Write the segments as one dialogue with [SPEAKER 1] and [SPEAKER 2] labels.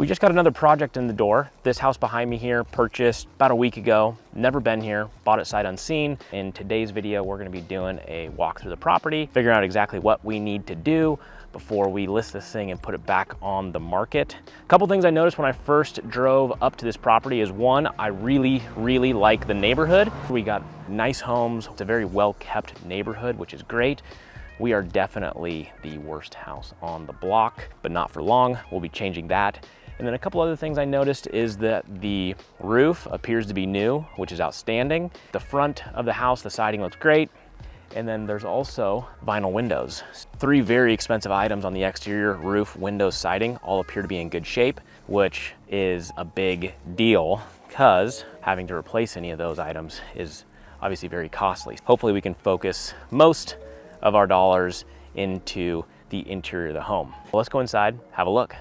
[SPEAKER 1] We just got another project in the door. This house behind me here, purchased about a week ago. Never been here, bought it sight unseen. In today's video, we're gonna be doing a walk through the property, figuring out exactly what we need to do before we list this thing and put it back on the market. A couple things I noticed when I first drove up to this property is one, I really like the neighborhood. We got nice homes. It's a very well-kept neighborhood, which is great. We are definitely the worst house on the block, but not for long. We'll be changing that. And then a couple other things I noticed is that the roof appears to be new, which is outstanding. The front of the house, the siding looks great. And then there's also vinyl windows. 3 very expensive items on the exterior: roof, windows, siding, all appear to be in good shape, which is a big deal because having to replace any of those items is obviously very costly. Hopefully we can focus most of our dollars into the interior of the home. Well, let's go inside, have a look.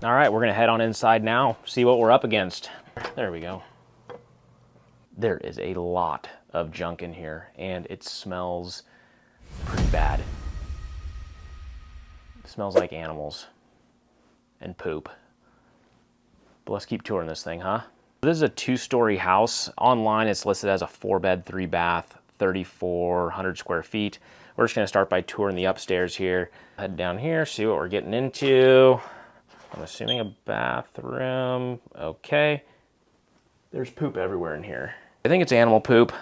[SPEAKER 1] All right, we're gonna head on inside now, see what we're up against. There we go. There is a lot of junk in here and it smells pretty bad. It smells like animals and poop. But let's keep touring this thing, huh? This is a 2-story house. Online, it's listed as a 4-bed, 3-bath, 3,400 square feet. We're just gonna start by touring the upstairs here. Head down here, see what we're getting into. I'm assuming a bathroom. Okay. There's poop everywhere in here. I think it's animal poop.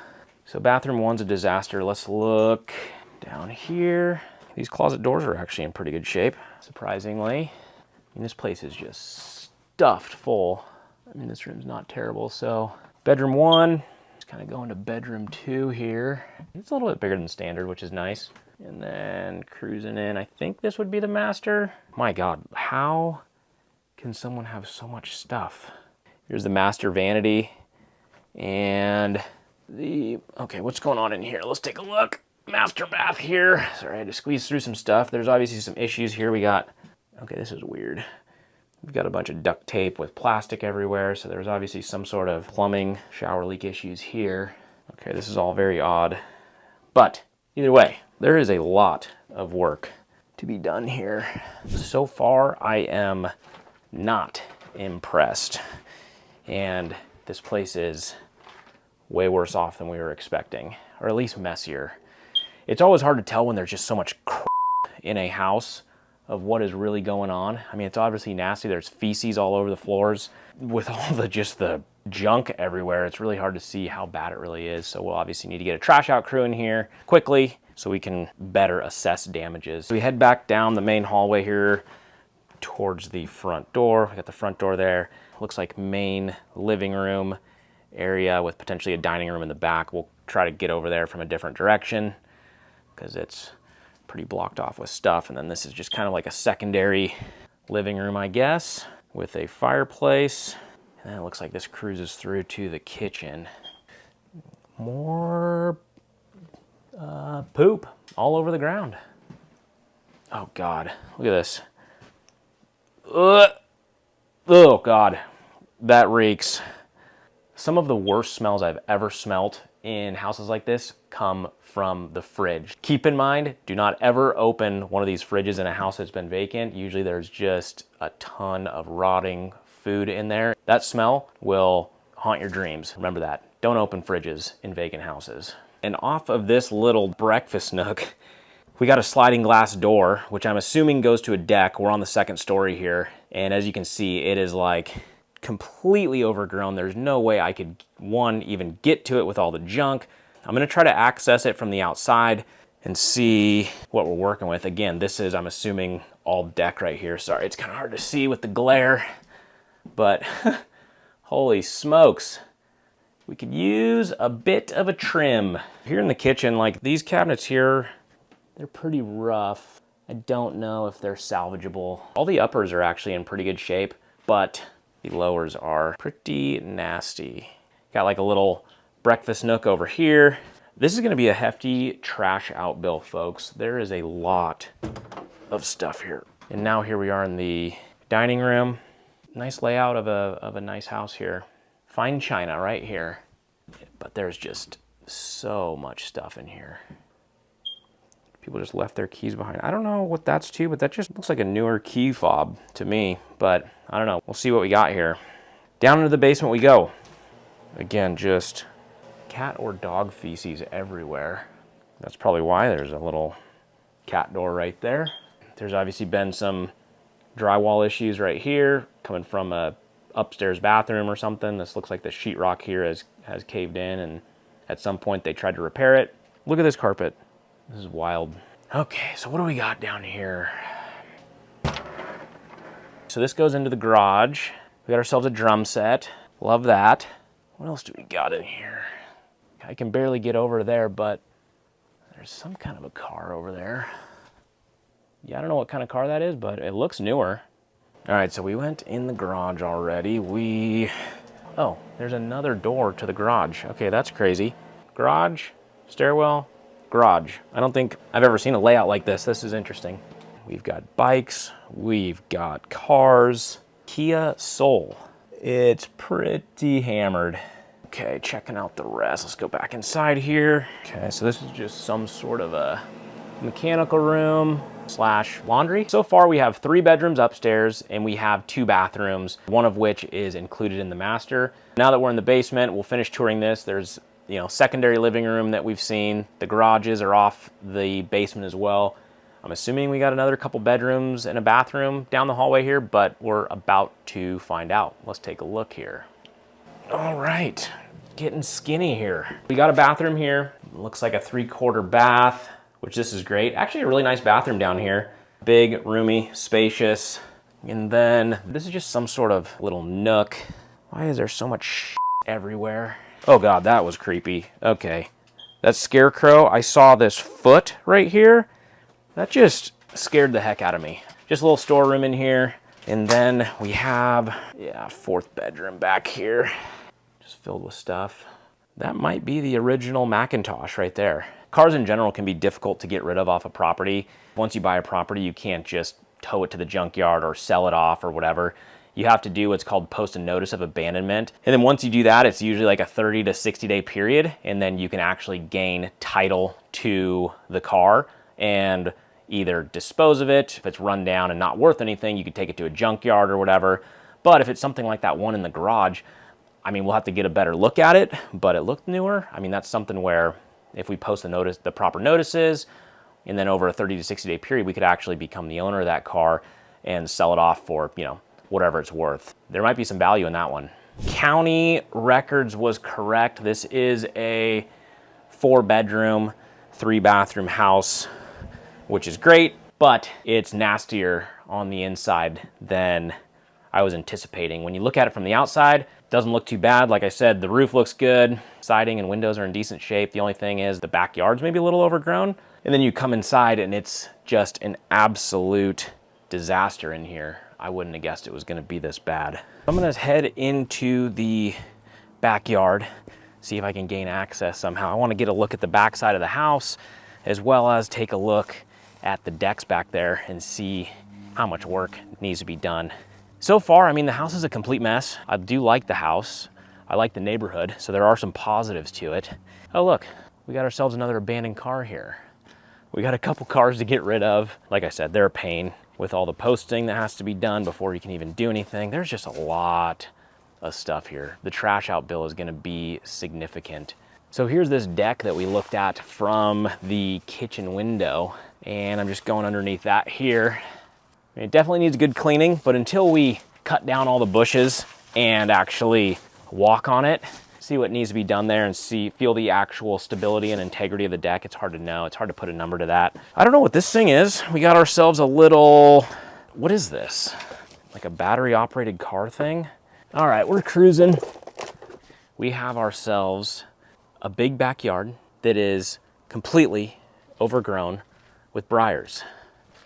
[SPEAKER 1] So bathroom 1's a disaster. Let's look down here. These closet doors are actually in pretty good shape, surprisingly. I mean, this place is just stuffed full. I mean, this room's not terrible. So bedroom 1, just kind of going to bedroom 2 here. It's a little bit bigger than standard, which is nice. And then cruising in, I think this would be the master. My God, how can someone have so much stuff? Here's the master vanity and okay, what's going on in here? Let's take a look. Master bath here. Sorry, I had to squeeze through some stuff. There's obviously some issues here. We got, okay, this is weird. We've got a bunch of duct tape with plastic everywhere. So there's obviously some sort of plumbing shower leak issues here. Okay, this is all very odd, but either way, there is a lot of work to be done here. So far, I am not impressed. And this place is way worse off than we were expecting, or at least messier. It's always hard to tell when there's just so much crap in a house of what is really going on. I mean, it's obviously nasty. There's feces all over the floors. With all the junk everywhere, it's really hard to see how bad it really is. So we'll obviously need to get a trash out crew in here quickly so we can better assess damages. So we head back down the main hallway here towards the front door. We got the front door there. Looks like main living room area with potentially a dining room in the back. We'll try to get over there from a different direction because it's pretty blocked off with stuff. And then this is just kind of like a secondary living room, I guess, with a fireplace. And then it looks like this cruises through to the kitchen. More poop all over the ground. Oh God, look at this. Oh God, that reeks. Some of the worst smells I've ever smelt in houses like this come from the fridge. Keep in mind, do not ever open one of these fridges in a house that's been vacant. Usually there's just a ton of rotting food in there. That smell will haunt your dreams. Remember that. Don't open fridges in vacant houses. And off of this little breakfast nook, we got a sliding glass door, which I'm assuming goes to a deck. We're on the 2nd story here. And as you can see, it is like completely overgrown. There's no way I could, one, even get to it with all the junk. I'm gonna try to access it from the outside and see what we're working with. Again, this is, I'm assuming, all deck right here. Sorry, it's kind of hard to see with the glare, but holy smokes. We could use a bit of a trim. Here in the kitchen, like these cabinets here, they're pretty rough. I don't know if they're salvageable. All the uppers are actually in pretty good shape, but the lowers are pretty nasty. Got like a little breakfast nook over here. This is gonna be a hefty trash out bill, folks. There is a lot of stuff here. And now here we are in the dining room. Nice layout of a nice house here. Fine china right here. But there's just so much stuff in here. People just left their keys behind. I don't know what that's to, but that just looks like a newer key fob to me. But I don't know. We'll see what we got here. Down into the basement we go. Again, just cat or dog feces everywhere. That's probably why there's a little cat door right there. There's obviously been some drywall issues right here coming from a upstairs bathroom or something. This looks like the sheetrock here has caved in, and at some point they tried to repair it. Look at this carpet. This is wild. Okay, so what do we got down here? So this goes into the garage. We got ourselves a drum set. Love that. What else do we got in here? I can barely get over there, but there's some kind of a car over there. Yeah, I don't know what kind of car that is, but it looks newer. All right, so we went in the garage already. Oh, there's another door to the garage. Okay, that's crazy. Garage, stairwell, garage. I don't think I've ever seen a layout like this. This is interesting. We've got bikes, we've got cars. Kia Soul. It's pretty hammered. Okay, checking out the rest. Let's go back inside here. Okay, so this is just some sort of a mechanical room / laundry. So far we have 3 bedrooms upstairs and we have 2 bathrooms, one of which is included in the master. Now that we're in the basement, we'll finish touring this. There's, secondary living room that we've seen. The garages are off the basement as well. I'm assuming we got another couple bedrooms and a bathroom down the hallway here, but we're about to find out. Let's take a look here. All right, getting skinny here. We got a bathroom here. Looks like a 3/4 bath, which this is great. Actually a really nice bathroom down here. Big, roomy, spacious. And then this is just some sort of little nook. Why is there so much shit everywhere? Oh God, that was creepy. Okay, that scarecrow, I saw this foot right here. That just scared the heck out of me. Just a little storeroom in here. And then we have, 4th bedroom back here. Just filled with stuff. That might be the original Macintosh right there. Cars in general can be difficult to get rid of off a property. Once you buy a property, you can't just tow it to the junkyard or sell it off or whatever. You have to do what's called post a notice of abandonment. And then once you do that, it's usually like a 30 to 60 day period. And then you can actually gain title to the car and either dispose of it. If it's run down and not worth anything, you could take it to a junkyard or whatever. But if it's something like that one in the garage, I mean, we'll have to get a better look at it, but it looked newer. I mean, that's something where if we post the proper notices, and then over a 30 to 60 day period, we could actually become the owner of that car and sell it off for, whatever it's worth. There might be some value in that one. County records was correct. This is a 4-bedroom, 3-bathroom house, which is great, but it's nastier on the inside than I was anticipating. When you look at it from the outside, it doesn't look too bad. Like I said, the roof looks good. Siding and windows are in decent shape. The only thing is the backyard's maybe a little overgrown. And then you come inside and it's just an absolute disaster in here. I wouldn't have guessed it was gonna be this bad. I'm gonna head into the backyard, see if I can gain access somehow. I wanna get a look at the back side of the house, as well as take a look at the decks back there and see how much work needs to be done. So far, I mean, the house is a complete mess. I do like the house. I like the neighborhood, so there are some positives to it. Oh look, we got ourselves another abandoned car here. We got a couple cars to get rid of. Like I said, they're a pain with all the posting that has to be done before you can even do anything. There's just a lot of stuff here. The trash out bill is gonna be significant. So here's this deck that we looked at from the kitchen window, and I'm just going underneath that here. It definitely needs a good cleaning, but until we cut down all the bushes and actually walk on it, see what needs to be done there and feel the actual stability and integrity of the deck, it's hard to know. It's hard to put a number to that. I don't know what this thing is. We got ourselves a little, what is this? Like a battery operated car thing? All right, we're cruising. We have ourselves a big backyard that is completely overgrown with briars.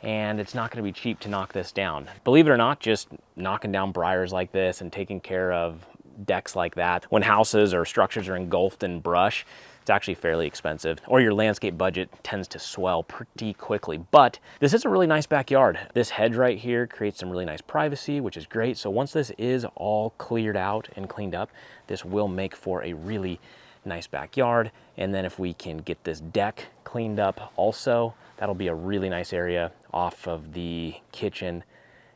[SPEAKER 1] And it's not gonna be cheap to knock this down. Believe it or not, just knocking down briars like this and taking care of decks like that, when houses or structures are engulfed in brush, it's actually fairly expensive, or your landscape budget tends to swell pretty quickly. But this is a really nice backyard. This hedge right here creates some really nice privacy, which is great. So once this is all cleared out and cleaned up, this will make for a really nice backyard. And then if we can get this deck cleaned up also, that'll be a really nice area off of the kitchen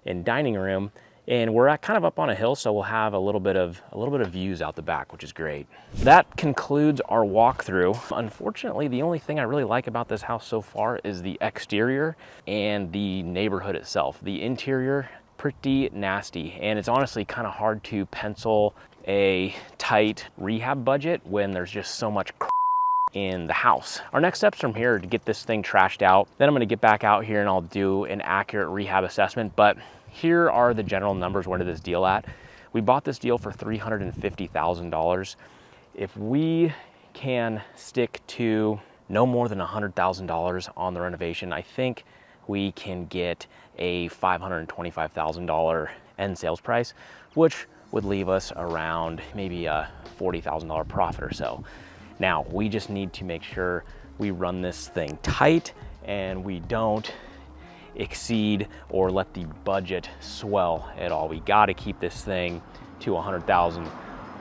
[SPEAKER 1] and dining room. And we're kind of up on a hill, so we'll have a little bit of views out the back, which is great. That concludes our walkthrough. Unfortunately, the only thing I really like about this house so far is the exterior and the neighborhood itself. The interior, pretty nasty, and it's honestly kind of hard to pencil a tight rehab budget when there's just so much in the house. Our next steps from here are to get this thing trashed out. Then I'm gonna get back out here and I'll do an accurate rehab assessment, but here are the general numbers. Where did this deal at? We bought this deal for $350,000. If we can stick to no more than $100,000 on the renovation, I think we can get a $525,000 end sales price, which would leave us around maybe a $40,000 profit or so. Now, we just need to make sure we run this thing tight and we don't exceed or let the budget swell at all. We got to keep this thing to 100,000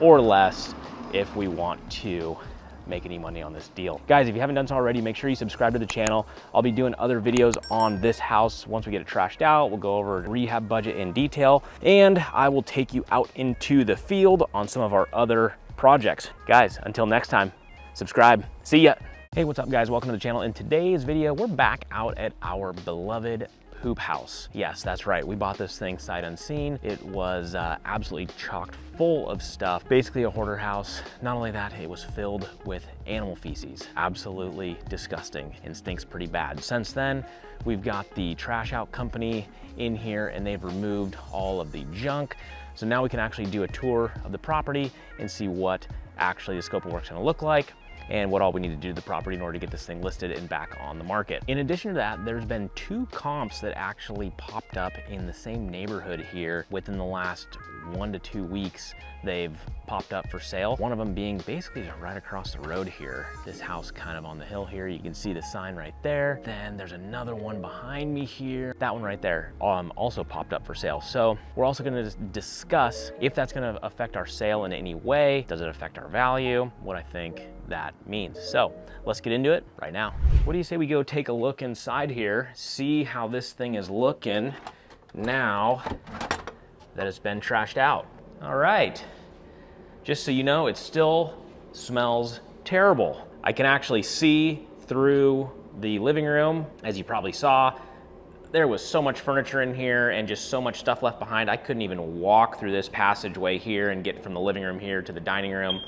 [SPEAKER 1] or less if we want to make any money on this deal. Guys, if you haven't done so already, make sure you subscribe to the channel. I'll be doing other videos on this house. Once we get it trashed out, we'll go over rehab budget in detail, and I will take you out into the field on some of our other projects. Guys, until next time, subscribe. See ya. Hey, what's up guys? Welcome to the channel. In today's video, we're back out at our beloved hoop house. Yes, that's right. We bought this thing sight unseen. It was absolutely chocked full of stuff. Basically a hoarder house. Not only that, it was filled with animal feces. Absolutely disgusting and stinks pretty bad. Since then, we've got the trash out company in here and they've removed all of the junk. So now we can actually do a tour of the property and see what actually the scope of work's gonna look like and what all we need to do to the property in order to get this thing listed and back on the market. In addition to that, there's been 2 comps that actually popped up in the same neighborhood here within the last 1 to 2 weeks. They've popped up for sale. One of them being basically right across the road here. This house kind of on the hill here. You can see the sign right there. Then there's another one behind me here. That one right there also popped up for sale. So we're also gonna discuss if that's gonna affect our sale in any way. Does it affect our value? What I think that means. So let's get into it right now. What do you say we go take a look inside here, see how this thing is looking now that it's been trashed out. All right, just so you know, it still smells terrible. I can actually see through the living room. As you probably saw, there was so much furniture in here and just so much stuff left behind. I couldn't even walk through this passageway here and get from the living room here to the dining room.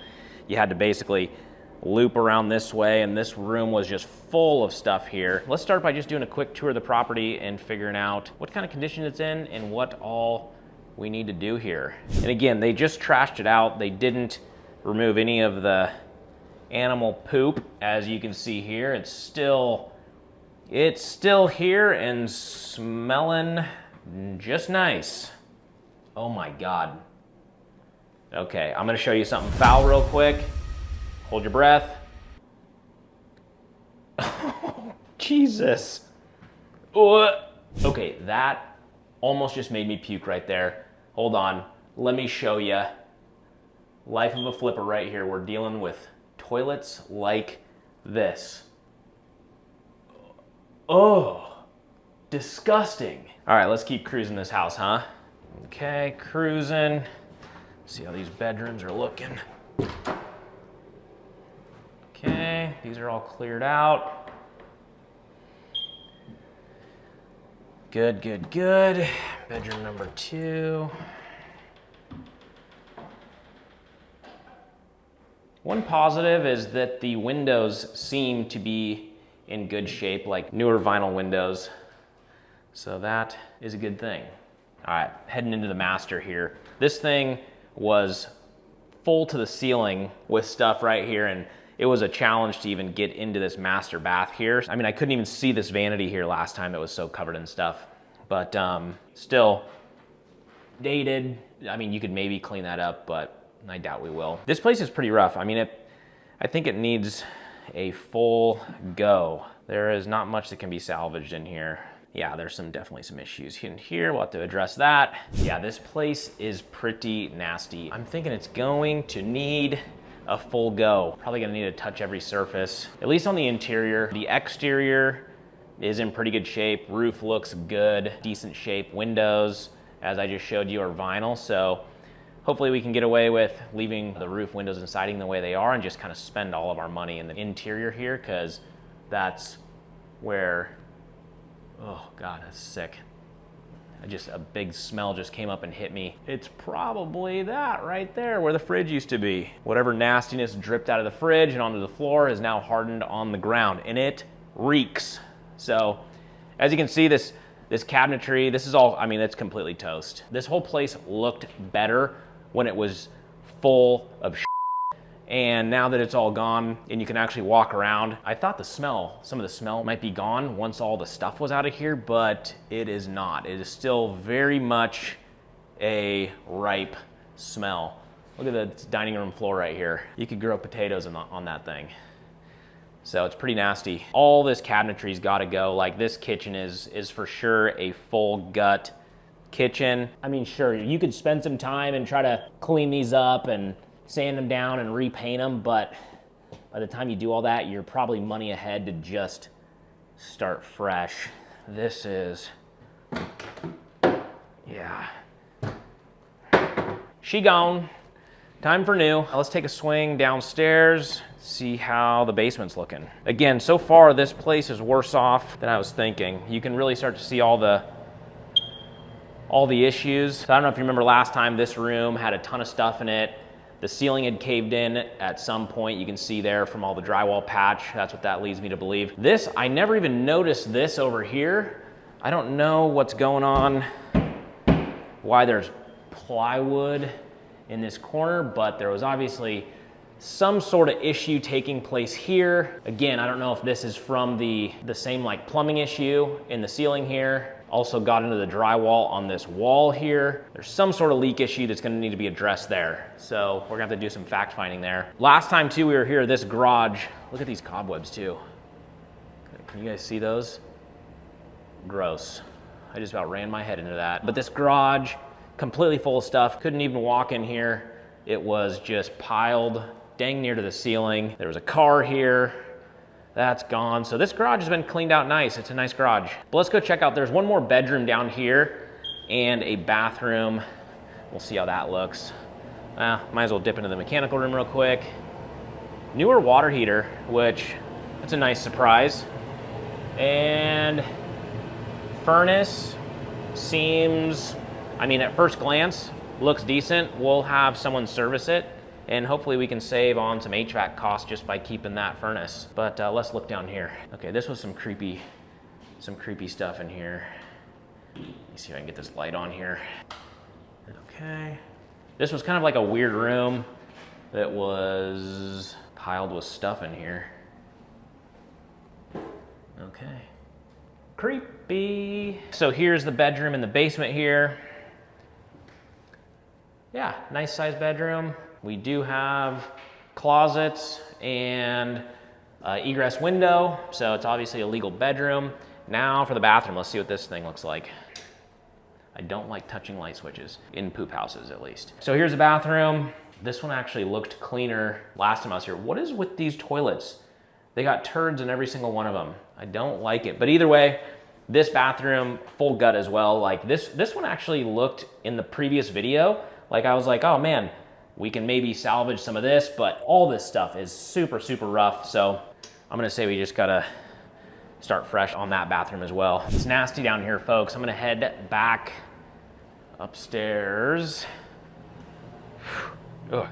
[SPEAKER 1] You had to basically loop around this way, and this room was just full of stuff here. Let's start by just doing a quick tour of the property and figuring out what kind of condition it's in and what all we need to do here. And again, they just trashed it out. They didn't remove any of the animal poop. As you can see here, it's still here and smelling just nice. Oh my God. Okay, I'm gonna show you something foul real quick. Hold your breath. Oh, Jesus. Okay, that almost just made me puke right there. Hold on, let me show you. Life of a flipper right here. We're dealing with toilets like this. Oh, disgusting. All right, let's keep cruising this house, huh? Okay, cruising. See how these bedrooms are looking. Okay, these are all cleared out. Good, good, good. Bedroom number 2. One positive is that the windows seem to be in good shape, like newer vinyl windows. So that is a good thing. All right, heading into the master here. This thing was full to the ceiling with stuff right here, and it was a challenge to even get into this master bath here. I mean, I couldn't even see this vanity here last time. It was so covered in stuff, but still dated. I mean, you could maybe clean that up, but I doubt we will. This place is pretty rough. I mean, I think it needs a full go. There is not much that can be salvaged in here. Yeah, there's definitely some issues in here. We'll have to address that. Yeah, this place is pretty nasty. I'm thinking it's going to need a full go. Probably gonna need to touch every surface, at least on the interior. The exterior is in pretty good shape. Roof looks good, decent shape. Windows, as I just showed you, are vinyl. So hopefully we can get away with leaving the roof, windows, and siding the way they are and just kind of spend all of our money in the interior here, because that's where, oh God, that's sick. A big smell just came up and hit me. It's probably that right there where the fridge used to be. Whatever nastiness dripped out of the fridge and onto the floor is now hardened on the ground, and it reeks. So as you can see, this cabinetry, this is all, I mean, it's completely toast. This whole place looked better when it was full of shit. And now that it's all gone and you can actually walk around, I thought some of the smell might be gone once all the stuff was out of here, but it is not. It is still very much a ripe smell. Look at the dining room floor right here. You could grow potatoes on that thing. So it's pretty nasty. All this cabinetry's gotta go. Like, this kitchen is for sure a full gut kitchen. I mean, sure, you could spend some time and try to clean these up and sand them down and repaint them, but by the time you do all that, you're probably money ahead to just start fresh. This is, yeah. She gone. Time for new. Let's take a swing downstairs, see how the basement's looking. Again, so far this place is worse off than I was thinking. You can really start to see all the issues. So I don't know if you remember last time, this room had a ton of stuff in it. The ceiling had caved in at some point. You can see there from all the drywall patch. That's what that leads me to believe. This, I never even noticed this over here. I don't know what's going on, why there's plywood in this corner, but there was obviously some sort of issue taking place here. Again, I don't know if this is from the same like plumbing issue in the ceiling here. Also got into the drywall on this wall here. There's some sort of leak issue that's gonna need to be addressed there. So we're gonna have to do some fact finding there. Last time too we were here, this garage, look at these cobwebs too. Can you guys see those? Gross. I just about ran my head into that. But this garage, completely full of stuff. Couldn't even walk in here. It was just piled dang near to the ceiling. There was a car here. That's gone. So this garage has been cleaned out nice. It's a nice garage. But let's go check out, there's one more bedroom down here and a bathroom. We'll see how that looks. Might as well dip into the mechanical room real quick. Newer water heater, which that's a nice surprise. And furnace seems, I mean, at first glance, looks decent. We'll have someone service it, and hopefully we can save on some HVAC costs just by keeping that furnace. But let's look down here. Okay, this was some creepy stuff in here. Let me see if I can get this light on here. Okay. This was kind of like a weird room that was piled with stuff in here. Okay. Creepy. So here's the bedroom in the basement here. Yeah, nice sized bedroom. We do have closets and egress window, so it's obviously a legal bedroom. Now for the bathroom, let's see what this thing looks like. I don't like touching light switches, in poop houses at least. So here's the bathroom. This one actually looked cleaner last time I was here. What is with these toilets? They got turds in every single one of them. I don't like it, but either way, this bathroom, full gut as well. Like this one actually looked in the previous video, like I was like, oh man, we can maybe salvage some of this, but all this stuff is super, super rough. So I'm gonna say we just gotta start fresh on that bathroom as well. It's nasty down here, folks. I'm gonna head back upstairs. Ugh.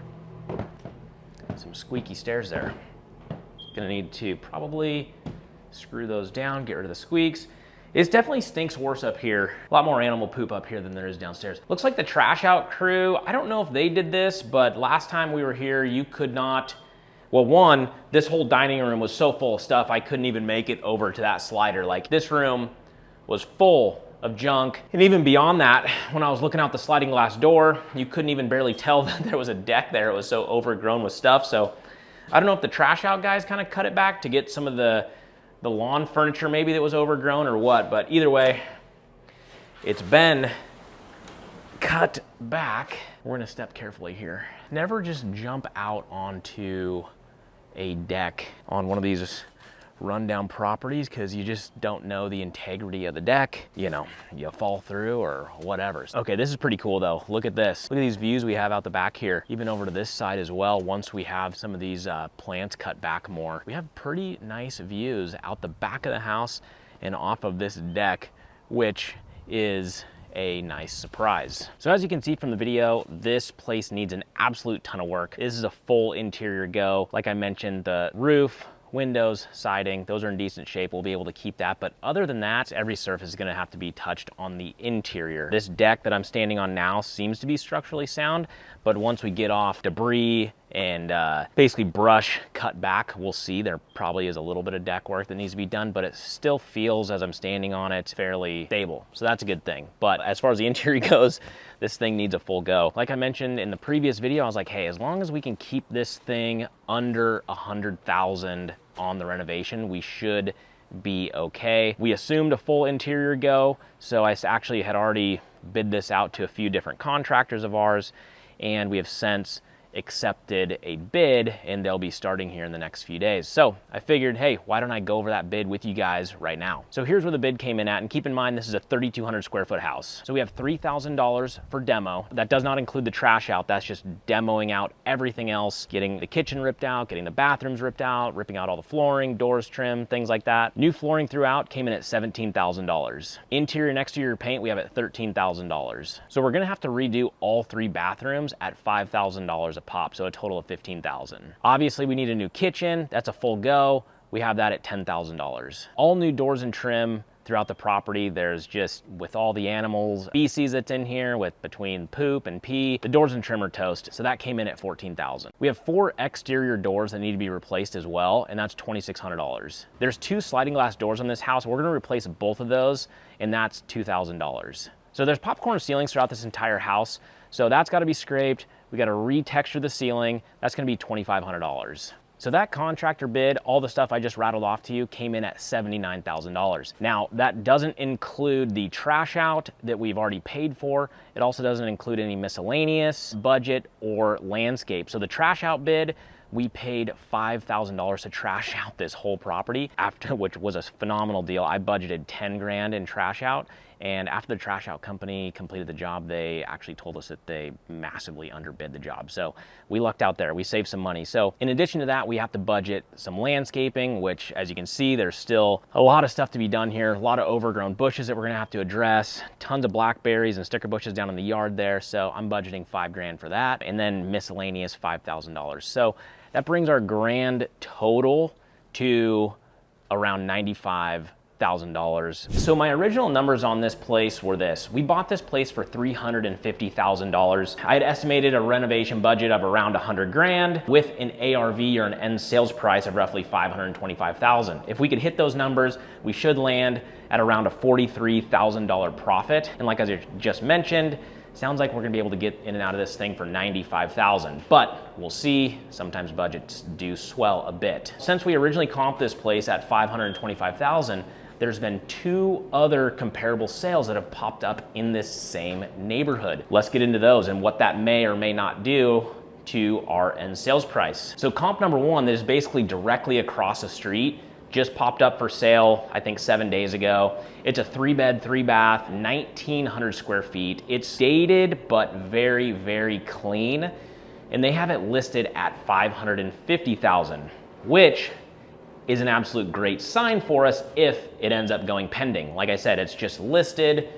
[SPEAKER 1] Some squeaky stairs there. Gonna need to probably screw those down, get rid of the squeaks. It definitely stinks worse up here. A lot more animal poop up here than there is downstairs. Looks like the trash out crew, I don't know if they did this, but last time we were here, you could not, well, one, this whole dining room was so full of stuff, I couldn't even make it over to that slider. Like, this room was full of junk. And even beyond that, when I was looking out the sliding glass door, you couldn't even barely tell that there was a deck there. It was so overgrown with stuff. So I don't know if the trash out guys kind of cut it back to get some of the lawn furniture maybe that was overgrown or what, but either way, it's been cut back. We're gonna step carefully here. Never just jump out onto a deck on one of these rundown properties because you just don't know the integrity of the deck. You know, you fall through or whatever. Okay, this is pretty cool though. Look at this. Look at these views we have out the back here, even over to this side as well. Once we have some of these plants cut back more, we have pretty nice views out the back of the house and off of this deck, which is a nice surprise. So as you can see from the video, this place needs an absolute ton of work. This is a full interior go. Like I mentioned, the roof, windows, siding, those are in decent shape. We'll be able to keep that. But other than that, every surface is gonna have to be touched on the interior. This deck that I'm standing on now seems to be structurally sound, but once we get off debris and basically brush cut back, we'll see there probably is a little bit of deck work that needs to be done, but it still feels, as I'm standing on it, fairly stable. So that's a good thing. But as far as the interior goes, this thing needs a full go. Like I mentioned in the previous video, I was like, hey, as long as we can keep this thing under 100,000 on the renovation, we should be okay. We assumed a full interior go, so I actually had already bid this out to a few different contractors of ours, and we have since accepted a bid, and they'll be starting here in the next few days. So I figured, hey, why don't I go over that bid with you guys right now? So here's where the bid came in at, and keep in mind, this is a 3,200 square foot house. So we have $3,000 for demo. That does not include the trash out. That's just demoing out everything else, getting the kitchen ripped out, getting the bathrooms ripped out, ripping out all the flooring, doors trimmed, things like that. New flooring throughout came in at $17,000. Interior and exterior paint, we have at $13,000. So we're gonna have to redo all 3 bathrooms at $5,000 a pop, so a total of $15,000. Obviously, we need a new kitchen. That's a full go. We have that at $10,000. All new doors and trim throughout the property. There's just, with all the animals, feces that's in here, with between poop and pee, the doors and trim are toast, so that came in at $14,000. We have 4 exterior doors that need to be replaced as well, and that's $2,600. There's 2 sliding glass doors on this house. We're gonna replace both of those, and that's $2,000. So there's popcorn ceilings throughout this entire house, so that's gotta be scraped. We gotta retexture the ceiling. That's gonna be $2,500. So that contractor bid, all the stuff I just rattled off to you, came in at $79,000. Now, that doesn't include the trash out that we've already paid for. It also doesn't include any miscellaneous, budget, or landscape. So the trash out bid, we paid $5,000 to trash out this whole property, which was a phenomenal deal. I budgeted 10 grand in trash out, and after the trash out company completed the job, they actually told us that they massively underbid the job. So we lucked out there, we saved some money. So in addition to that, we have to budget some landscaping, which, as you can see, there's still a lot of stuff to be done here, a lot of overgrown bushes that we're gonna have to address, tons of blackberries and sticker bushes down in the yard there. So I'm budgeting 5 grand for that, and then miscellaneous $5,000. So that brings our grand total to around $95,000. So my original numbers on this place were this. We bought this place for $350,000. I had estimated a renovation budget of around 100 grand with an ARV, or an end sales price, of roughly $525,000. If we could hit those numbers, we should land at around a $43,000 profit. And like I just mentioned, sounds like we're gonna be able to get in and out of this thing for $95,000, but we'll see. Sometimes budgets do swell a bit. Since we originally comped this place at $525,000, there's been 2 other comparable sales that have popped up in this same neighborhood. Let's get into those and what that may or may not do to our end sales price. So comp number 1, that is basically directly across the street, just popped up for sale, I think 7 days ago. It's a 3-bed, 3-bath, 1,900 square feet. It's dated, but very, very clean. And they have it listed at $550,000, which is an absolute great sign for us if it ends up going pending. Like I said, it's just listed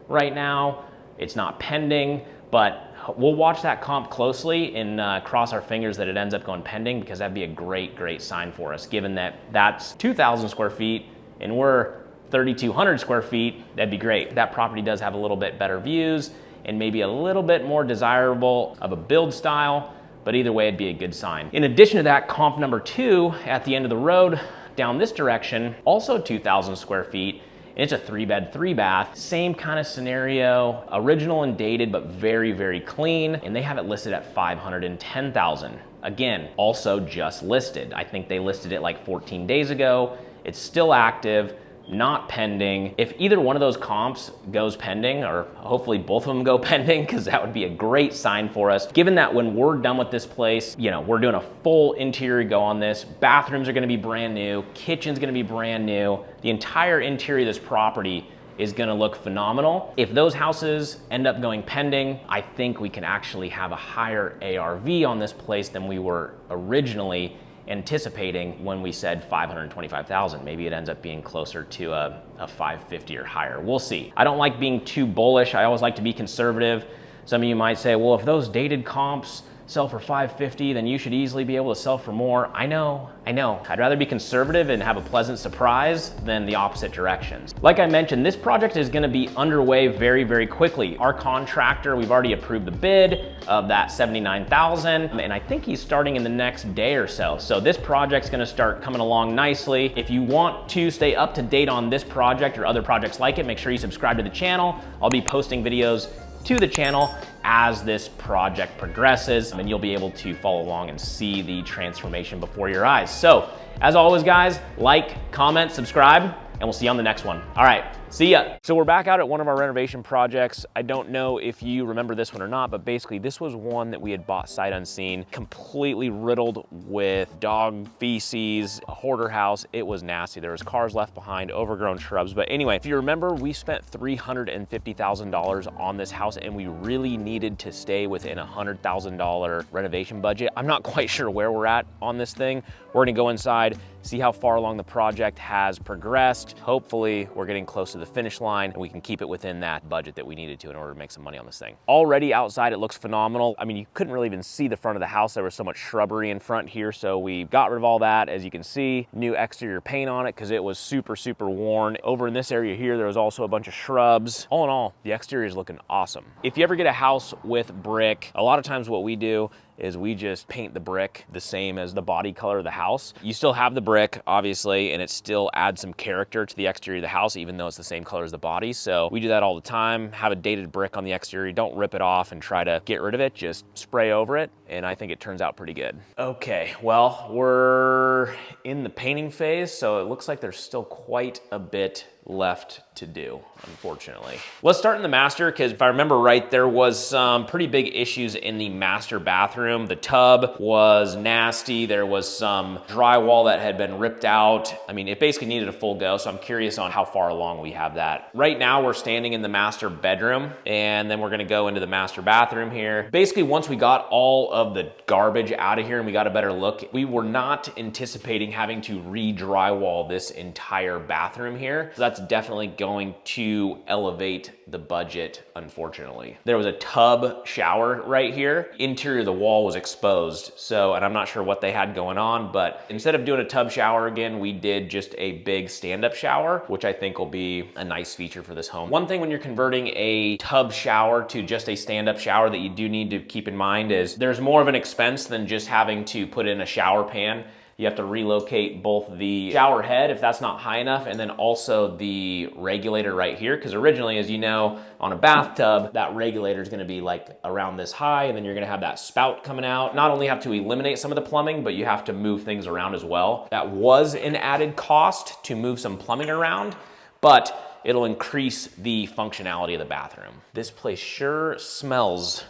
[SPEAKER 1] right now. It's not pending, but we'll watch that comp closely and cross our fingers that it ends up going pending, because that'd be a great, great sign for us, given that that's 2,000 square feet and we're 3,200 square feet. That'd be great. That property does have a little bit better views and maybe a little bit more desirable of a build style, but either way, it'd be a good sign. In addition to that, comp number 2 at the end of the road down this direction, also 2,000 square feet. It's a 3-bed, 3-bath, same kind of scenario, original and dated, but very, very clean. And they have it listed at $510,000. Again, also just listed. I think they listed it like 14 days ago. It's still active, not pending. If either one of those comps goes pending, or hopefully both of them go pending, because that would be a great sign for us, given that when we're done with this place, you know, we're doing a full interior go on this. Bathrooms are gonna be brand new, kitchen's gonna be brand new. The entire interior of this property is gonna look phenomenal. If those houses end up going pending, I think we can actually have a higher ARV on this place than we were originally anticipating when we said 525,000. Maybe it ends up being closer to a 550 or higher. We'll see. I don't like being too bullish. I always like to be conservative. Some of you might say, well, if those dated comps sell for 550, then you should easily be able to sell for more. I know. I'd rather be conservative and have a pleasant surprise than the opposite directions. Like I mentioned, this project is gonna be underway very, very quickly. Our contractor, we've already approved the bid of that 79,000, and I think he's starting in the next day or so. So this project's gonna start coming along nicely. If you want to stay up to date on this project or other projects like it, make sure you subscribe to the channel. I'll be posting videos to the channel as this project progresses, and you'll be able to follow along and see the transformation before your eyes. So, as always guys, like, comment, subscribe, and we'll see you on the next one. All right, see ya. So we're back out at one of our renovation projects. I don't know if you remember this one or not, but basically this was one that we had bought sight unseen, completely riddled with dog feces, a hoarder house. It was nasty. There was cars left behind, overgrown shrubs. But anyway, if you remember, we spent $350,000 on this house, and we really needed to stay within a $100,000 renovation budget. I'm not quite sure where we're at on this thing. We're gonna go inside, see how far along the project has progressed. Hopefully we're getting close to the finish line and we can keep it within that budget that we needed to in order to make some money on this thing. Already outside, it looks phenomenal. I mean, you couldn't really even see the front of the house. There was so much shrubbery in front here, so we got rid of all that. As you can see, new exterior paint on it because it was super, super worn. Over in this area here, there was also a bunch of shrubs. All in all, the exterior is looking awesome. If you ever get a house with brick, a lot of times what we do is we just paint the brick the same as the body color of the house. You still have the brick, obviously, and it still adds some character to the exterior of the house, even though it's the same color as the body. So we do that all the time. Have a dated brick on the exterior. Don't rip it off and try to get rid of it. Just spray over it, and I think it turns out pretty good. Okay, well, we're in the painting phase, so it looks like there's still quite a bit left to do, unfortunately. Let's start in the master, because if I remember right, there was some pretty big issues in the master bathroom. The tub was nasty. There was some drywall that had been ripped out. I mean, it basically needed a full go, so I'm curious on how far along we have that. Right now, we're standing in the master bedroom, and then we're gonna go into the master bathroom here. Basically, once we got all of the garbage out of here and we got a better look, we were not anticipating having to re-drywall this entire bathroom here. So that's definitely going to elevate the budget, unfortunately. There was a tub shower right here. Interior of the wall was exposed, so, and I'm not sure what they had going on, but instead of doing a tub shower again, we did just a big stand-up shower, which I think will be a nice feature for this home. One thing when you're converting a tub shower to just a stand-up shower that you do need to keep in mind is there's more of an expense than just having to put in a shower pan. You have to relocate both the shower head if that's not high enough, and then also the regulator right here. Because originally, as you know, on a bathtub, that regulator is gonna be like around this high, and then you're gonna have that spout coming out. Not only have to eliminate some of the plumbing, but you have to move things around as well. That was an added cost to move some plumbing around, but it'll increase the functionality of the bathroom. This place sure smells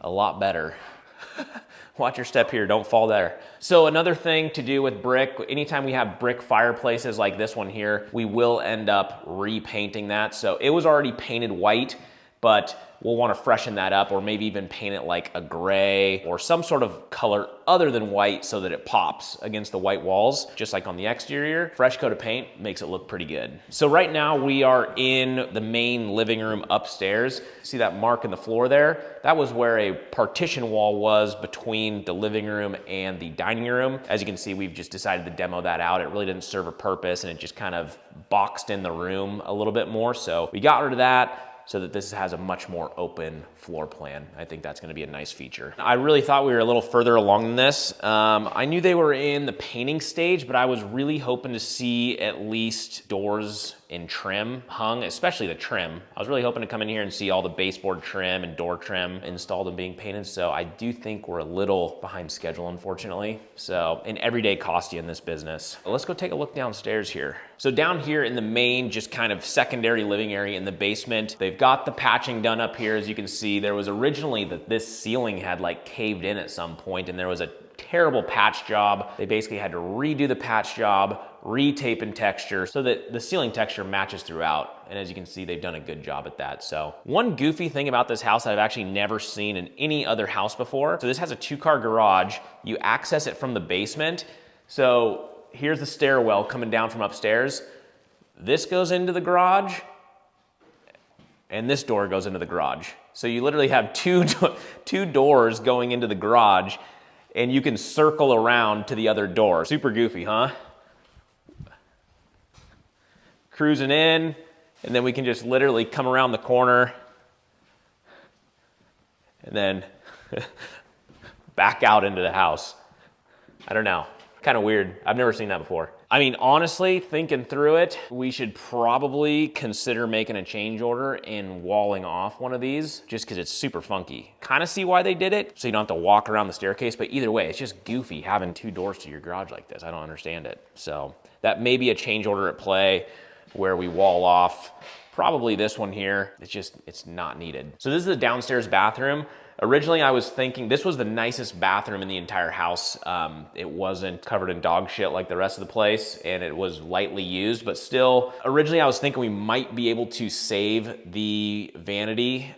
[SPEAKER 1] a lot better. Watch your step here, don't fall there. So another thing to do with brick, anytime we have brick fireplaces like this one here, we will end up repainting that. So it was already painted white, but we'll want to freshen that up, or maybe even paint it like a gray or some sort of color other than white so that it pops against the white walls, just like on the exterior. Fresh coat of paint makes it look pretty good. So right now we are in the main living room upstairs. See that mark in the floor there? That was where a partition wall was between the living room and the dining room. As you can see, we've just decided to demo that out. It really didn't serve a purpose, and it just kind of boxed in the room a little bit more. So we got rid of that. so that this has a much more open floor plan. I think that's gonna be a nice feature. I really thought we were a little further along than this. I knew they were in the painting stage, but I was really hoping to see at least doors and trim hung, especially the trim. I was really hoping to come in here and see all the baseboard trim and door trim installed and being painted. So I do think we're a little behind schedule, unfortunately. So an everyday cost you in this business. Let's go take a look downstairs here. So down here in the main, just kind of secondary living area in the basement, they've got the patching done up here. As you can see, there was originally that this ceiling had like caved in at some point, and there was a terrible patch job. They basically had to redo the patch job, re-tape and texture so that the ceiling texture matches throughout. And as you can see, they've done a good job at that. So one goofy thing about this house that I've actually never seen in any other house before. So this has a 2-car garage. You access it from the basement. So here's the stairwell coming down from upstairs. This goes into the garage, and this door goes into the garage. So you literally have two doors going into the garage, and you can circle around to the other door. Super goofy, huh? Cruising in, and then we can just literally come around the corner and then back out into the house. I don't know, kind of weird. I've never seen that before. I mean, honestly, thinking through it, we should probably consider making a change order and walling off one of these just because it's super funky. Kind of see why they did it, so you don't have to walk around the staircase, but either way, it's just goofy having 2 doors to your garage like this. I don't understand it. So that may be a change order at play where we wall off probably this one here. It's not needed. So this is the downstairs bathroom. Originally, I was thinking this was the nicest bathroom in the entire house. It wasn't covered in dog shit like the rest of the place, and it was lightly used, but still, originally I was thinking we might be able to save the vanity.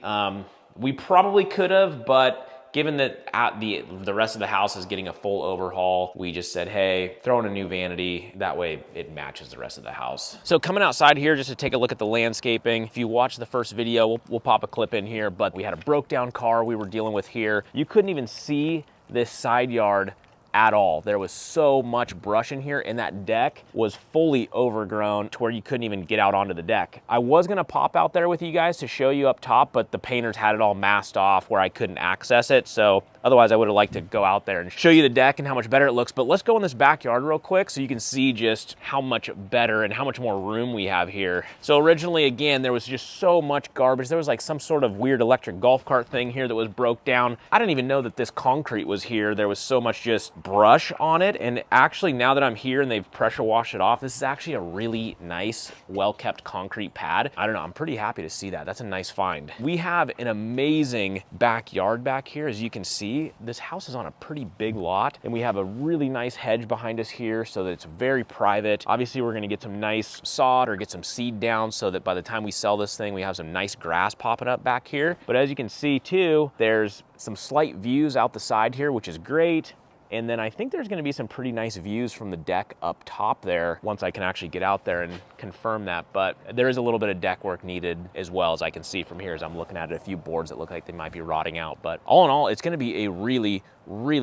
[SPEAKER 1] We probably could have, but given that the rest of the house is getting a full overhaul, we just said, hey, throw in a new vanity. That way it matches the rest of the house. So coming outside here just to take a look at the landscaping. If you watch the first video, we'll pop a clip in here, but we had a broke down car we were dealing with here. You couldn't even see this side yard at all. There was so much brush in here, and that deck was fully overgrown to where you couldn't even get out onto the deck. I was gonna pop out there with you guys to show you up top, but the painters had it all masked off where I couldn't access it. So otherwise I would have liked to go out there and show you the deck and how much better it looks. But let's go in this backyard real quick so you can see just how much better and how much more room we have here. So originally, again, there was just so much garbage. There was like some sort of weird electric golf cart thing here that was broke down. I didn't even know that this concrete was here. There was so much just brush on it, and actually now that I'm here and they've pressure washed it off, this is actually a really nice, well-kept concrete pad. I don't know, I'm pretty happy to see that. That's a nice find. We have an amazing backyard back here. As you can see, this house is on a pretty big lot, and we have a really nice hedge behind us here so that it's very private. Obviously, we're gonna get some nice sod or get some seed down so that by the time we sell this thing, we have some nice grass popping up back here. But as you can see too, there's some slight views out the side here, which is great. And then I think there's gonna be some pretty nice views from the deck up top there once I can actually get out there and confirm that. But there is a little bit of deck work needed as well, as I can see from here as I'm looking at it. A few boards that look like they might be rotting out. But all in all, it's gonna be a really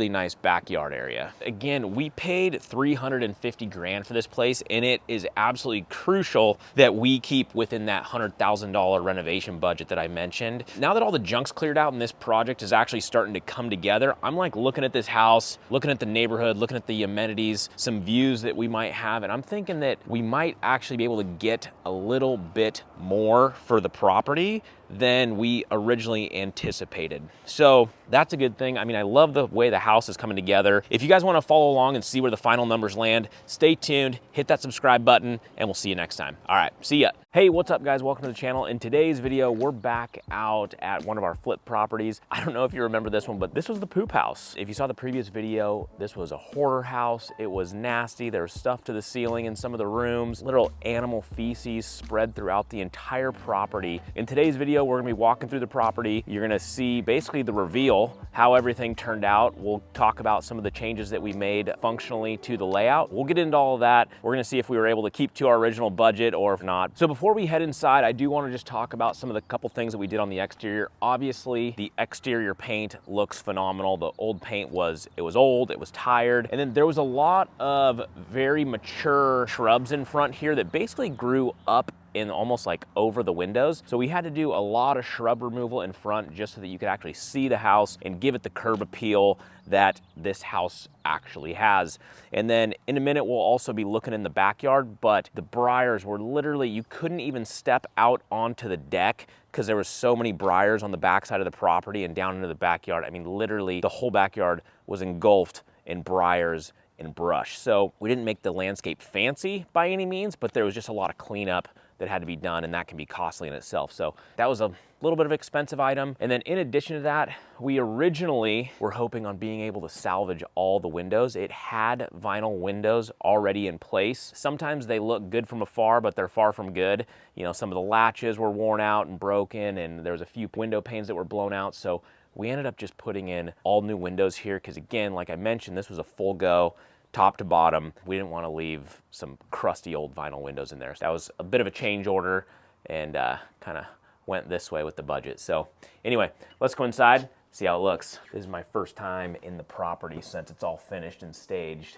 [SPEAKER 1] nice backyard area. Again, we paid 350 grand for this place, and it is absolutely crucial that we keep within that $100,000 renovation budget that I mentioned. Now that all the junk's cleared out and this project is actually starting to come together, I'm like looking at this house, looking at the neighborhood, looking at the amenities, some views that we might have, and I'm thinking that we might actually be able to get a little bit more for the property than we originally anticipated. So that's a good thing. I mean, I love the way the house is coming together. If you guys want to follow along and see where the final numbers land, stay tuned, hit that subscribe button, and we'll see you next time. All right, see ya. Hey, what's up guys? Welcome to the channel. In today's video, we're back out at one of our flip properties. I don't know if you remember this one, but this was the poop house. If you saw the previous video, this was a hoarder house. It was nasty. There was stuff to the ceiling in some of the rooms, literal animal feces spread throughout the entire property. In today's video, we're gonna be walking through the property. You're gonna see basically the reveal, how everything turned out. We'll talk about some of the changes that we made functionally to the layout. We'll get into all of that. We're gonna see if we were able to keep to our original budget or if not. So before we head inside, I do want to just talk about some of the couple things that we did on the exterior. Obviously, the exterior paint looks phenomenal. The old paint was old, it was tired. And then there was a lot of very mature shrubs in front here that basically grew up in almost like over the windows. So we had to do a lot of shrub removal in front just so that you could actually see the house and give it the curb appeal that this house actually has. And then in a minute, we'll also be looking in the backyard, but the briars were literally, you couldn't even step out onto the deck because there was so many briars on the backside of the property and down into the backyard. I mean, literally the whole backyard was engulfed in briars and brush. So we didn't make the landscape fancy by any means, but there was just a lot of cleanup that had to be done, and that can be costly in itself. So that was a little bit of an expensive item. And then in addition to that, we originally were hoping on being able to salvage all the windows. It had vinyl windows already in place. Sometimes they look good from afar, but they're far from good. You know, some of the latches were worn out and broken, and there was a few window panes that were blown out. So we ended up just putting in all new windows here because, again, like I mentioned, this was a full go, top to bottom. We didn't want to leave some crusty old vinyl windows in there. So that was a bit of a change order, and kind of went this way with the budget. So anyway, let's go inside, see how it looks. This is my first time in the property since it's all finished and staged.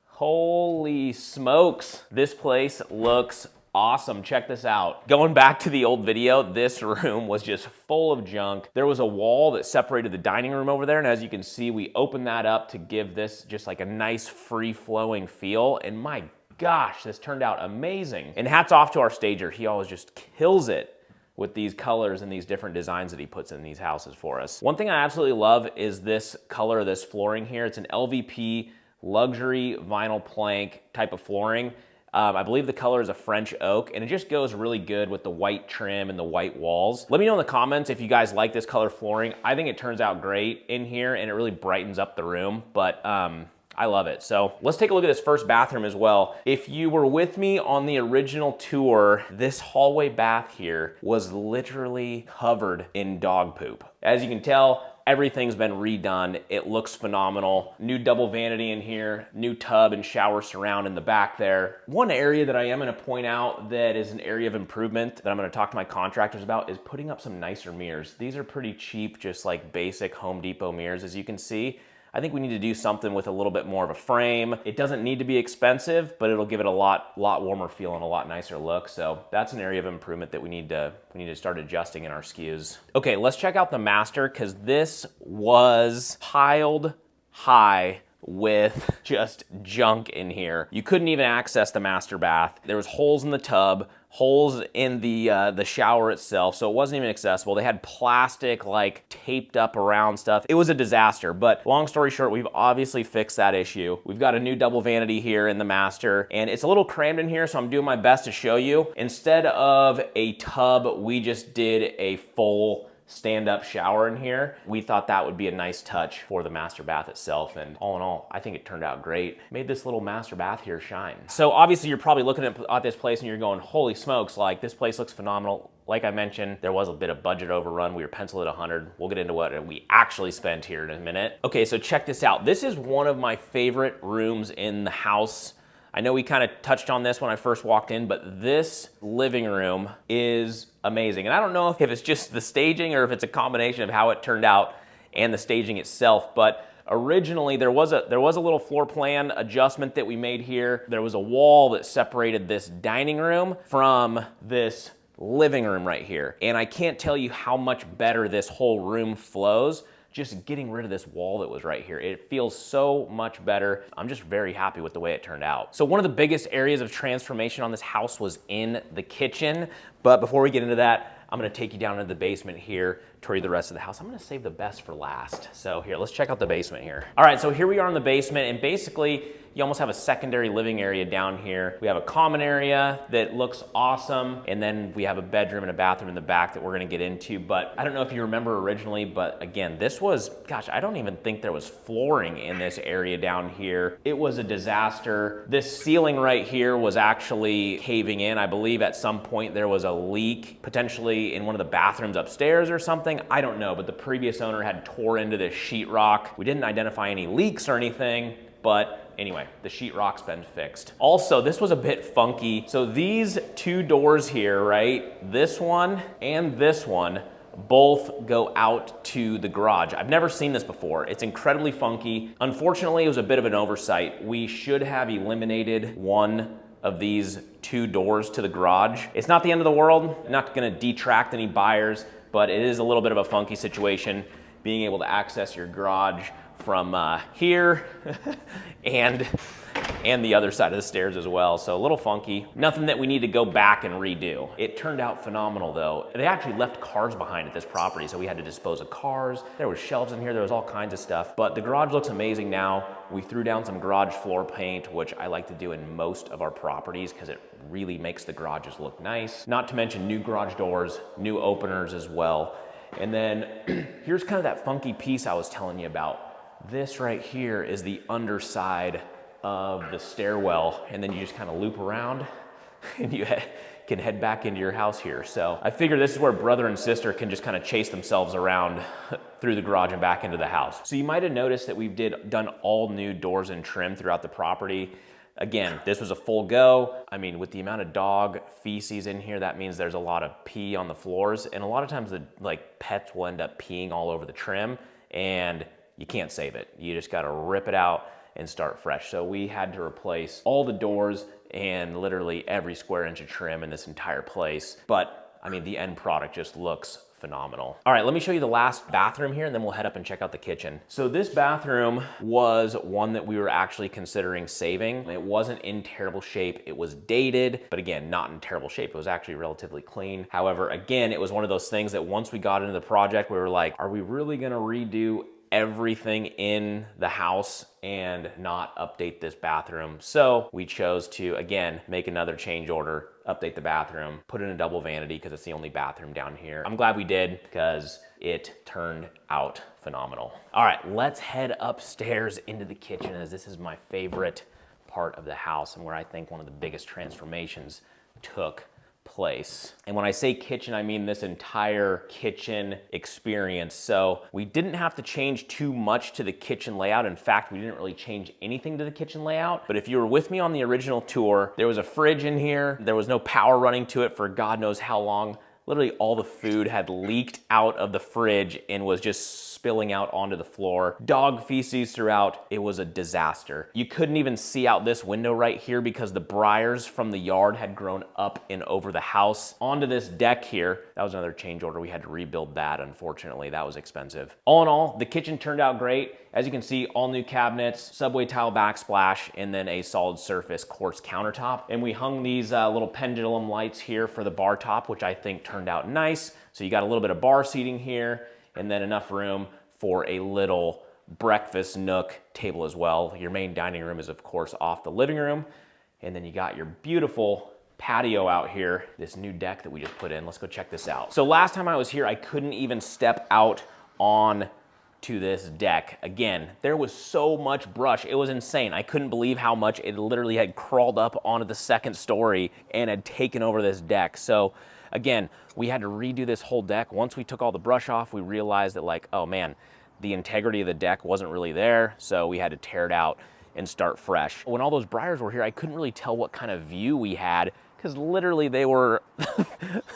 [SPEAKER 1] Holy smokes, this place looks awesome. Check this out. Going back to the old video, this room was just full of junk. There was a wall that separated the dining room over there, and as you can see, we opened that up to give this just like a nice free-flowing feel, and my gosh, this turned out amazing. And hats off to our stager. He always just kills it with these colors and these different designs that he puts in these houses for us. One thing I absolutely love is this color of this flooring here. It's an LVP luxury vinyl plank type of flooring. I believe the color is a French oak, and it just goes really good with the white trim and the white walls. Let me know in the comments if you guys like this color flooring. I think it turns out great in here, and it really brightens up the room, but I love it. So let's take a look at this first bathroom as well. If you were with me on the original tour, this hallway bath here was literally covered in dog poop. As you can tell, everything's been redone. It looks phenomenal. New double vanity in here, new tub and shower surround in the back there. One area that I am gonna point out that is an area of improvement that I'm gonna talk to my contractors about is putting up some nicer mirrors. These are pretty cheap, just like basic Home Depot mirrors, as you can see. I think we need to do something with a little bit more of a frame. It doesn't need to be expensive, but it'll give it a lot warmer feel and a lot nicer look. So that's an area of improvement that we need to start adjusting in our SKUs. Okay, let's check out the master, because this was piled high with just junk in here. You couldn't even access the master bath. There was holes in the tub, holes in the shower itself, so it wasn't even accessible. They had plastic like taped up around stuff. It was a disaster, but long story short, we've obviously fixed that issue. We've got a new double vanity here in the master, and it's a little crammed in here, so I'm doing my best to show you. Instead of a tub, we just did a full stand-up shower in here. We thought that would be a nice touch for the master bath itself, and all in all, I think it turned out great. Made this little master bath here shine. So obviously you're probably looking at this place and you're going, holy smokes, like this place looks phenomenal. Like I mentioned, there was a bit of budget overrun. We were penciled at 100. We'll get into what we actually spent here in a minute. Okay, so check this out. This is one of my favorite rooms in the house. I know we kind of touched on this when I first walked in, but this living room is amazing. And I don't know if it's just the staging or if it's a combination of how it turned out and the staging itself, but originally there was a little floor plan adjustment that we made here. There was a wall that separated this dining room from this living room right here. And I can't tell you how much better this whole room flows just getting rid of this wall that was right here. It feels so much better. I'm just very happy with the way it turned out. So one of the biggest areas of transformation on this house was in the kitchen. But before we get into that, I'm gonna take you down into the basement here to show you the rest of the house. I'm gonna save the best for last. So here, let's check out the basement here. All right, so here we are in the basement, and basically, you almost have a secondary living area down here. We have a common area that looks awesome, and then we have a bedroom and a bathroom in the back that we're gonna get into. But I don't know if you remember originally, but again, this was, gosh, I don't even think there was flooring in this area down here. It was a disaster. This ceiling right here was actually caving in. I believe at some point there was a leak, potentially in one of the bathrooms upstairs or something. I don't know, but the previous owner had tore into this sheetrock. We didn't identify any leaks or anything, but anyway, the sheetrock's been fixed. Also, this was a bit funky. So these two doors here, right? This one and this one both go out to the garage. I've never seen this before. It's incredibly funky. Unfortunately, it was a bit of an oversight. We should have eliminated one of these 2 doors to the garage. It's not the end of the world, not gonna detract any buyers, but it is a little bit of a funky situation being able to access your garage from here and the other side of the stairs as well. So a little funky. Nothing that we need to go back and redo. It turned out phenomenal though. They actually left cars behind at this property, so we had to dispose of cars. There was shelves in here, there was all kinds of stuff. But the garage looks amazing now. We threw down some garage floor paint, which I like to do in most of our properties because it really makes the garages look nice. Not to mention new garage doors, new openers as well. And then here's kind of that funky piece I was telling you about. This right here is the underside of the stairwell, and then you just kind of loop around and you can head back into your house here. So I figure this is where brother and sister can just kind of chase themselves around through the garage and back into the house. So you might have noticed that we've done all new doors and trim throughout the property. Again, this was a full go. I mean, with the amount of dog feces in here, that means there's a lot of pee on the floors, and a lot of times the pets will end up peeing all over the trim, and you can't save it. You just gotta rip it out and start fresh. So we had to replace all the doors and literally every square inch of trim in this entire place. But I mean, the end product just looks phenomenal. All right, let me show you the last bathroom here and then we'll head up and check out the kitchen. So this bathroom was one that we were actually considering saving. It wasn't in terrible shape. It was dated, but again, not in terrible shape. It was actually relatively clean. However, again, it was one of those things that once we got into the project, we were like, are we really gonna redo everything in the house and not update this bathroom? So we chose to, again, make another change order, update the bathroom, put in a double vanity because it's the only bathroom down here. I'm glad we did because it turned out phenomenal. All right, let's head upstairs into the kitchen, as this is my favorite part of the house and where I think one of the biggest transformations took place. And when I say kitchen, I mean this entire kitchen experience. So we didn't have to change too much to the kitchen layout. In fact, we didn't really change anything to the kitchen layout. But if you were with me on the original tour, there was a fridge in here. There was no power running to it for God knows how long. Literally all the food had leaked out of the fridge and was just spilling out onto the floor. Dog feces throughout. It was a disaster. You couldn't even see out this window right here because the briars from the yard had grown up and over the house. Onto this deck here, that was another change order. We had to rebuild that, unfortunately. That was expensive. All in all, the kitchen turned out great. As you can see, all new cabinets, subway tile backsplash, and then a solid surface quartz countertop. And we hung these little pendulum lights here for the bar top, which I think turned out nice. So you got a little bit of bar seating here, and then enough room for a little breakfast nook table as well. Your main dining room is of course off the living room. And then you got your beautiful patio out here, this new deck that we just put in. Let's go check this out. So last time I was here, I couldn't even step out on to this deck. Again, there was so much brush. It was insane. I couldn't believe how much it literally had crawled up onto the second story and had taken over this deck. So again, we had to redo this whole deck. Once we took all the brush off, we realized that like, oh man, the integrity of the deck wasn't really there. So we had to tear it out and start fresh. When all those briars were here, I couldn't really tell what kind of view we had because literally they were,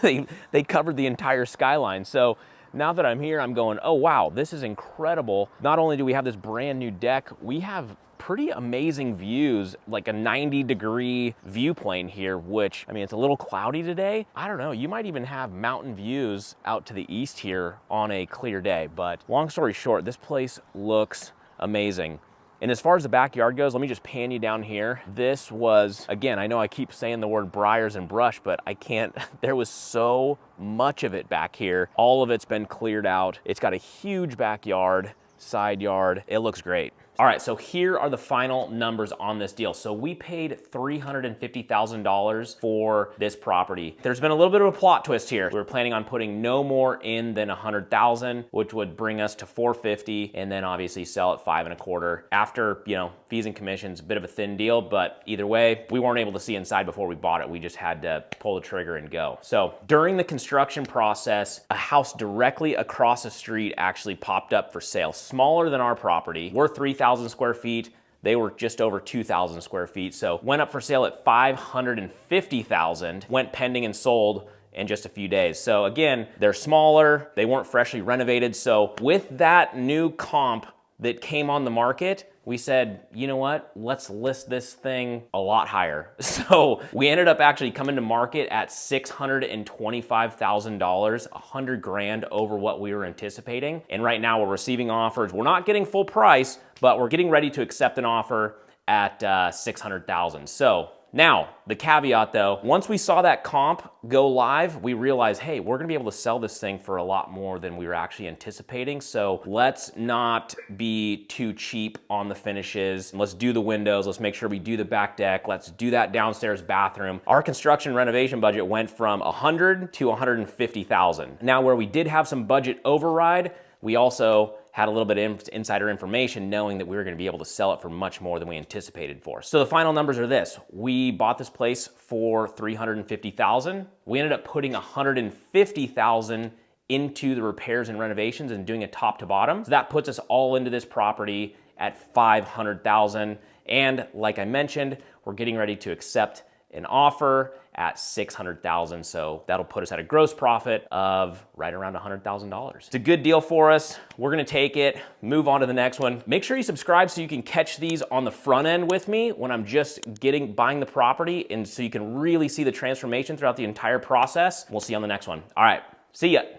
[SPEAKER 1] they covered the entire skyline. So now that I'm here, I'm going, oh wow, this is incredible. Not only do we have this brand new deck, we have pretty amazing views, like a 90-degree view plane here, which, I mean, it's a little cloudy today. I don't know, you might even have mountain views out to the east here on a clear day. But long story short, this place looks amazing. And as far as the backyard goes, let me just pan you down here. This was, again, I know I keep saying the word briars and brush, but I can't, there was so much of it back here. All of it's been cleared out. It's got a huge backyard, side yard. It looks great. All right, so here are the final numbers on this deal. So we paid $350,000 for this property. There's been a little bit of a plot twist here. We were planning on putting no more in than $100,000, which would bring us to $450, and then obviously sell at $5.25. After, you know, fees and commissions, a bit of a thin deal, but either way, we weren't able to see inside before we bought it. We just had to pull the trigger and go. So during the construction process, a house directly across the street actually popped up for sale, smaller than our property. We're 3,000 square feet. They were just over 2,000 square feet. So went up for sale at $550,000, went pending and sold in just a few days. So again, they're smaller. They weren't freshly renovated. So with that new comp that came on the market, we said, you know what, let's list this thing a lot higher. So we ended up actually coming to market at $625,000, 100 grand over what we were anticipating. And right now we're receiving offers. We're not getting full price, but we're getting ready to accept an offer at 600,000. So now, the caveat though, once we saw that comp go live, we realized, hey, we're gonna be able to sell this thing for a lot more than we were actually anticipating. So let's not be too cheap on the finishes. Let's do the windows. Let's make sure we do the back deck. Let's do that downstairs bathroom. Our construction renovation budget went from 100 to 150,000. Now, where we did have some budget override, we also had a little bit of insider information knowing that we were gonna be able to sell it for much more than we anticipated for. So the final numbers are this. We bought this place for $350,000. We ended up putting $150,000 into the repairs and renovations and doing it top to bottom. So that puts us all into this property at $500,000. And like I mentioned, we're getting ready to accept an offer at $600,000. So that'll put us at a gross profit of right around $100,000. It's a good deal for us. We're gonna take it, move on to the next one. Make sure you subscribe so you can catch these on the front end with me when I'm just buying the property, and so you can really see the transformation throughout the entire process. We'll see you on the next one. All right, see ya.